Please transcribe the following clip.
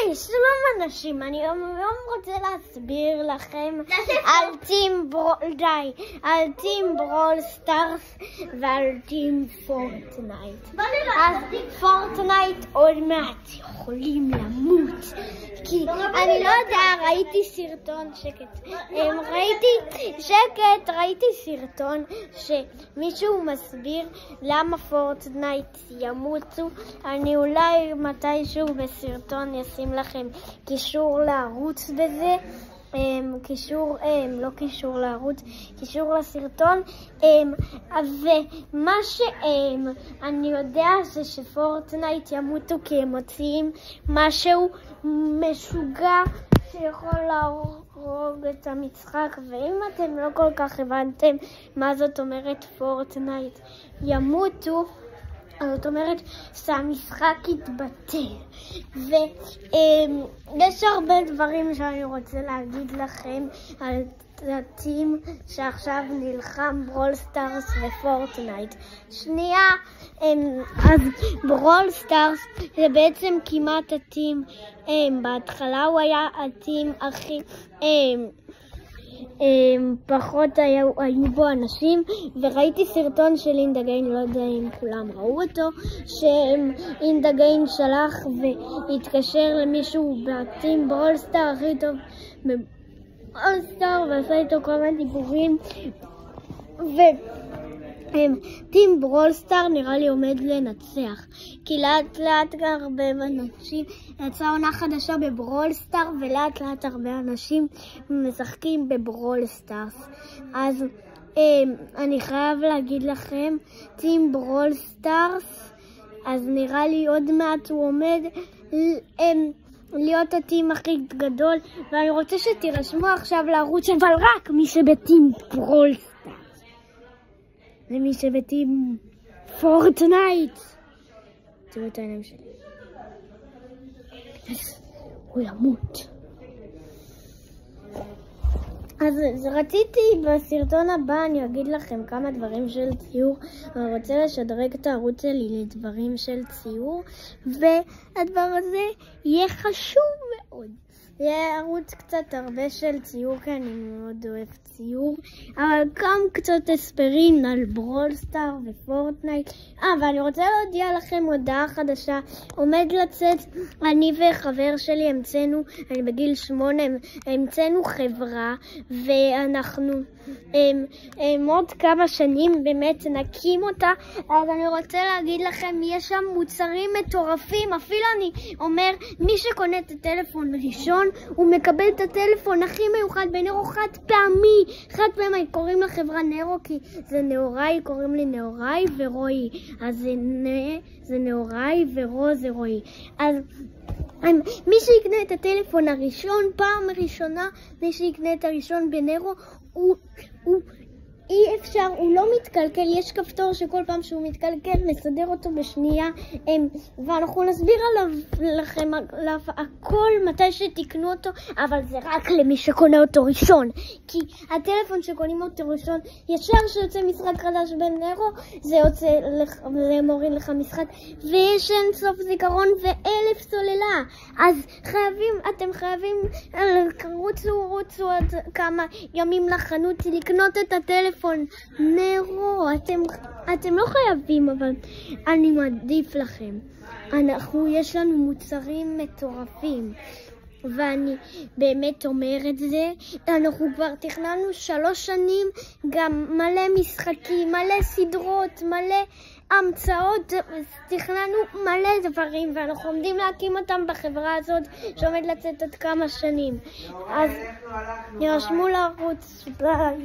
היי, שלום אנשים, אני היום רוצה להסביר לכם על טים ברול סטארס ועל טים פורטנייט. אז פורטנייט עוד מעט יכולים למות, כי אני לא יודע, ראיתי סרטון ראיתי סרטון שמישהו מסביר למה פורטנייט ימותו. אני אולי מתישהו בסרטון ישים לכם קישור לערוץ בזה, קישור לסרטון, ומה שאני יודע זה שפורטנייט ימותו כי הם מוציאים משהו משוגע שיכול להרוג את המשחק, ואם אתם לא כל כך הבנתם מה זאת אומרת פורטנייט ימותו, זאת אומרת שהמשחק יתבטל. ויש הרבה דברים שאני רוצה להגיד לכם על הטים שעכשיו נלחם, ברול סטארס ופורטנייט. שנייה, אז ברול סטארס זה בעצם כמעט הטים, בהתחלה הוא היה הטים הכי פחות היו בו אנשים, וראיתי סרטון של אינדגיין, לא יודע אם כולם ראו אותו, שאינדגיין שלח והתקשר למישהו בטים ברול סטאר הכי טוב ברול סטאר ועשה איתו כמה דיבורים, טים ברול סטאר נראה לי עומד לנצח, כי לאט לאט הרבה אנשים, יצאה עונה חדשה בברול סטאר ולאט לאט הרבה אנשים משחקים בברול סטארס. אז אני חייב להגיד לכם, טים ברול סטארס, אז נראה לי עוד מעט הוא עומד להיות הטים הכי גדול, ואני רוצה שתירשמו עכשיו לערוץ, אבל רק מי שבטים ברול סטארס. למי שבטים פורטנייט. תראו את העיניים שלי. הוא ימות. אז רציתי בסרטון הבא אני אגיד לכם כמה דברים של ציור. אני רוצה לשדרג את הערוץ שלי לדברים של ציור, והדבר הזה יהיה חשוב מאוד. יהיה ערוץ קצת הרבה של ציור, כי אני מאוד אוהב ציור, אבל גם קצת הסברים על ברול סטאר ופורטנייט. ואני רוצה להודיע לכם הודעה חדשה. עומד לצאת, אני וחבר שלי המצאנו, אני בגיל 8, המצאנו חברה, ואנחנו עוד כמה שנים באמת נקים אותה. אז אני רוצה להגיד לכם, יש שם מוצרים מטורפים. אפילו אני אומר, מי שקונה את הטלפון ראשון, הוא מקבל את הטלפון הכי מיוחד בנרו חד פעמי. קוראים לחברה נרו כי זה נאוראי, קוראים לי נאוראי ורועי, אז זה נאוראי ורו זה רועי. אז מי שיקנה את הטלפון הראשון, פעם ראשונה, מי שיקנה את הראשון בנרו, אי אפשר, הוא לא מתקלקל, יש כפתור שכל פעם שהוא מתקלקל מסדר אותו בשנייה, ואנחנו נסביר לכם עליו הכל מתי שתקנו אותו, אבל זה רק למי שקונה אותו ראשון, כי הטלפון שקונים אותו ראשון, ישר שיוצא משחק חדש בנרו, זה מוריד לך משחק, ויש אין סוף זיכרון ו1000 סוללה. אז אתם חייבים, רוצו עד כמה ימים לחנות לקנות את הטלפון נרו. אתם לא חייבים, אבל אני מעדיף לכם. יש לנו מוצרים מטורפים, ואני באמת אומר את זה. אנחנו כבר תכננו 3 שנים, גם מלא משחקים, מלא סדרות, מלא המצאות, תכננו מלא דברים, ואנחנו עומדים להקים אותם בחברה הזאת שעומד לצאת עוד כמה שנים. אז ירשמו לערוץ. ביי.